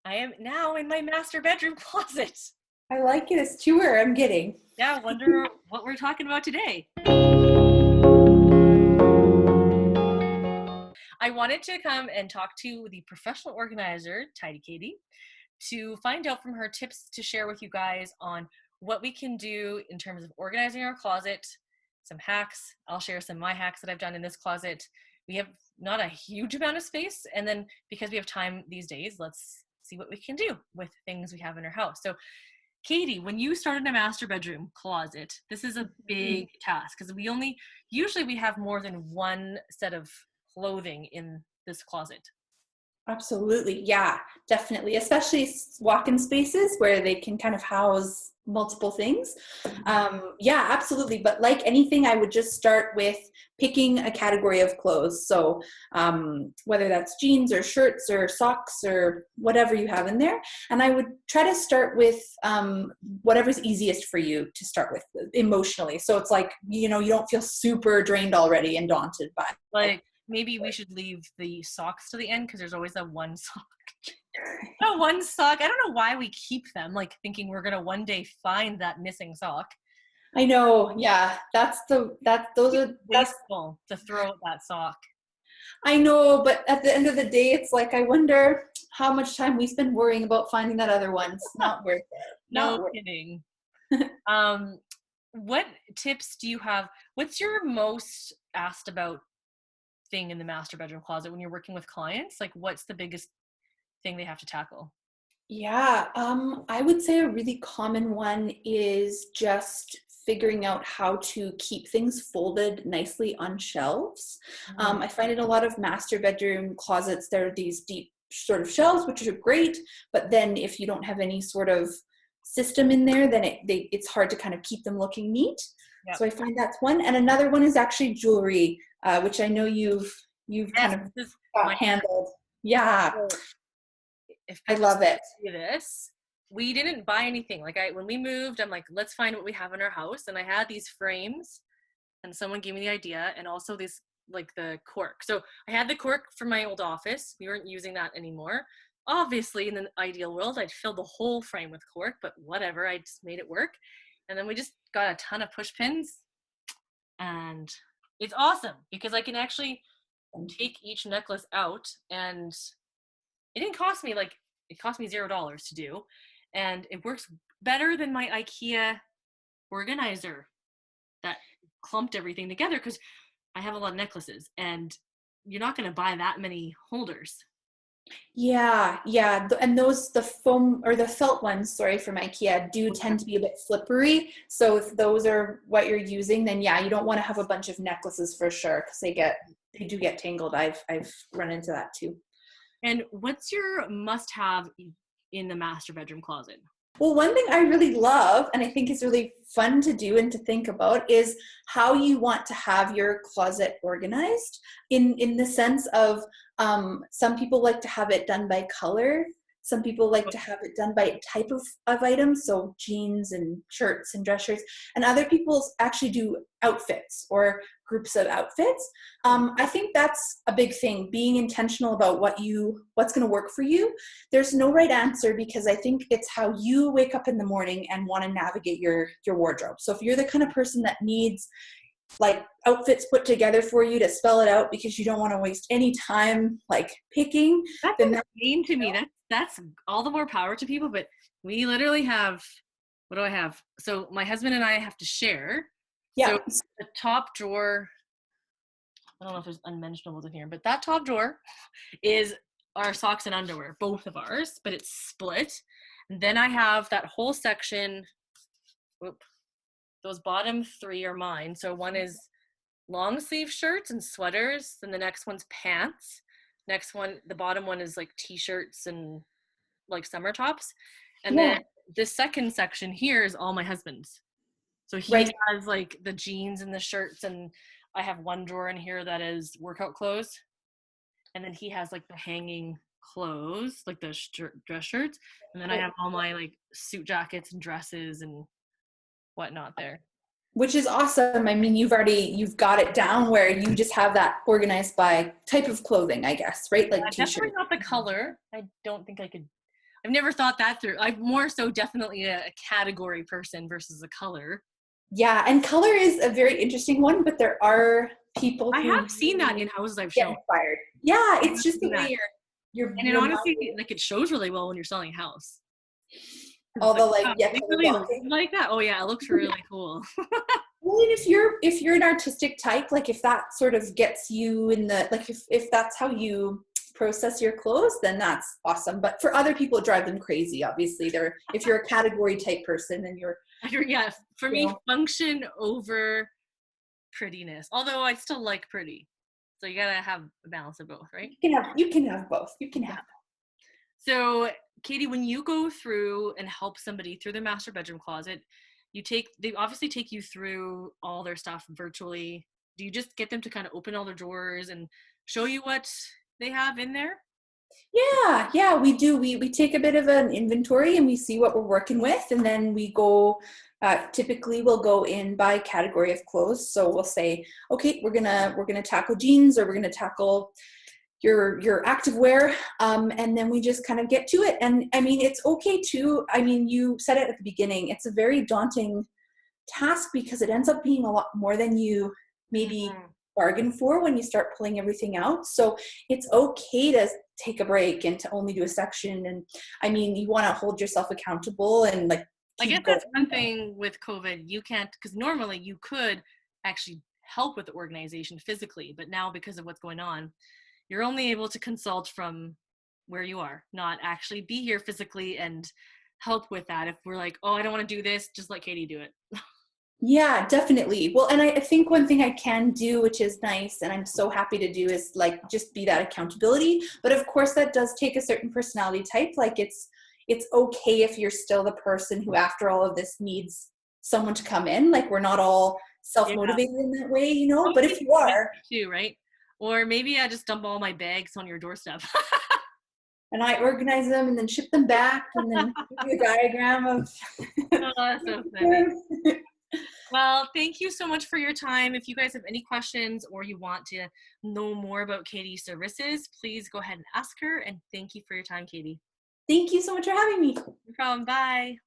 I am now in my master bedroom closet. I like it. It's tour I'm getting. Yeah, I wonder what we're talking about today. I wanted to come and talk to the professional organizer, Tidy Katie, to find out from her tips to share with you guys on what we can do in terms of organizing our closet, some hacks. I'll share some of my hacks that I've done in this closet. We have not a huge amount of space, and then because we have time these days, let's see what we can do with things we have in our house. So Katie, when you started a master bedroom closet, this is a big task because usually we have more than one set of clothing in this closet. Absolutely. Yeah, definitely. Especially walk-in spaces where they can kind of house multiple things. Yeah, absolutely. But like anything, I would just start with picking a category of clothes. So whether that's jeans or shirts or socks or whatever you have in there. And I would try to start with whatever's easiest for you to start with emotionally. So it's like, you don't feel super drained already and daunted by it. Like maybe we should leave the socks to the end because there's always that one sock. Oh, one sock. I don't know why we keep them, like thinking we're gonna one day find that missing sock. I know. Yeah, those are wasteful to throw out that sock. I know, but at the end of the day, it's like I wonder how much time we spend worrying about finding that other one. It's not worth it. No kidding. What tips do you have? What's your most asked about thing in the master bedroom closet when you're working with clients? Like, what's the biggest thing they have to tackle? Yeah, I would say a really common one is just figuring out how to keep things folded nicely on shelves. I find in a lot of master bedroom closets, there are these deep sort of shelves, which are great, but then if you don't have any sort of system in there, then it's hard to kind of keep them looking neat. Yep. So I find that's one. And another one is actually jewelry, which I know you've kind of handled. Yeah. If I love it. This, we didn't buy anything. Like when we moved, I'm like, let's find what we have in our house. And I had these frames and someone gave me the idea, and also this, like the cork. So I had the cork from my old office. We weren't using that anymore. Obviously in the ideal world, I'd fill the whole frame with cork, but whatever, I just made it work. And then we just got a ton of push pins, and it's awesome because I can actually take each necklace out, and it didn't cost me it cost me $0 to do, and it works better than my IKEA organizer that clumped everything together because I have a lot of necklaces and you're not going to buy that many holders. Yeah. And the foam or the felt ones, from IKEA do tend to be a bit slippery. So if those are what you're using, then yeah, you don't want to have a bunch of necklaces for sure because they do get tangled. I've run into that too. And what's your must-have in the master bedroom closet? Well, one thing I really love, and I think is really fun to do and to think about, is how you want to have your closet organized in the sense of some people like to have it done by color. Some people like to have it done by type of items, so jeans and shirts and dress shirts. And other people actually do outfits or groups of outfits. I think that's a big thing, being intentional about what's going to work for you. There's no right answer because I think it's how you wake up in the morning and want to navigate your wardrobe. So if you're the kind of person that needs like outfits put together for you to spell it out because you don't want to waste any time like picking, that's insane to me. That's all the more power to people, but we literally have, what do I have? So my husband and I have to share. Yeah. So the top drawer, I don't know if there's unmentionables in here, but that top drawer is our socks and underwear, both of ours, but it's split. And then I have that whole section, those bottom three are mine. So one is long sleeve shirts and sweaters, then the next one's pants. Next one, the bottom one is like t-shirts and like summer tops. And then this second section here is all my husband's. So he has like the jeans and the shirts, and I have one drawer in here that is workout clothes. And then he has like the hanging clothes, like the dress shirts. And then I have all my like suit jackets and dresses and whatnot there. Which is awesome. I mean, you've got it down where you just have that organized by type of clothing, I guess, right? Like t-shirt. Definitely not the color. I don't think I could. I've never thought that through. I'm more so definitely a category person versus a color. Yeah, and color is a very interesting one, but there are people I who have seen that in houses I've get shown. inspired. Yeah, I it's have just the seen way that. your And it your mind honestly, is. like, it shows really well when you're selling a house. 'Cause it's All like, the like, wow, yeah, they color really look blocking. like that. Oh yeah, it looks really cool. Well, and if you're an artistic type, like if that sort of gets you in the like if that's how you process your clothes, then that's awesome. But for other people, it drives them crazy. Obviously, they're if you're a category type person and you're Yeah, for you me, know function over prettiness. Although I still like pretty. So you gotta have a balance of both, right? you can have both. You can Yeah. have So, Katie, when you go through and help somebody through their master bedroom closet, they obviously take you through all their stuff virtually. Do you just get them to kind of open all their drawers and show you what they have in there? Yeah, we do. We take a bit of an inventory and we see what we're working with, and then we go. Typically, we'll go in by category of clothes. So we'll say, okay, we're gonna tackle jeans, or we're gonna tackle your activewear, and then we just kind of get to it. And I mean, it's okay too. I mean, you said it at the beginning. It's a very daunting task because it ends up being a lot more than you maybe Mhm. bargain for when you start pulling everything out. So it's okay to take a break and to only do a section. And I mean, you want to hold yourself accountable and like I guess keep going. that's one thing with COVID. You can't, because normally you could actually help with the organization physically, but now because of what's going on, you're only able to consult from where you are, not actually be here physically and help with that. If we're like, oh, I don't want to do this, just let Katie do it. Yeah, definitely. Well, and I think one thing I can do, which is nice, and I'm so happy to do, is like just be that accountability. But of course, that does take a certain personality type. Like it's okay if you're still the person who, after all of this, needs someone to come in. Like we're not all Yeah. self-motivated in that way, you know. But if you Messy are, too, right? Or maybe I just dump all my bags on your doorstep. and I organize them and then ship them back, and then give you a diagram of. Oh, that's so funny. Well, thank you so much for your time. If you guys have any questions or you want to know more about Katie's services, please go ahead and ask her. And thank you for your time, Katie. Thank you so much for having me. No problem. Bye.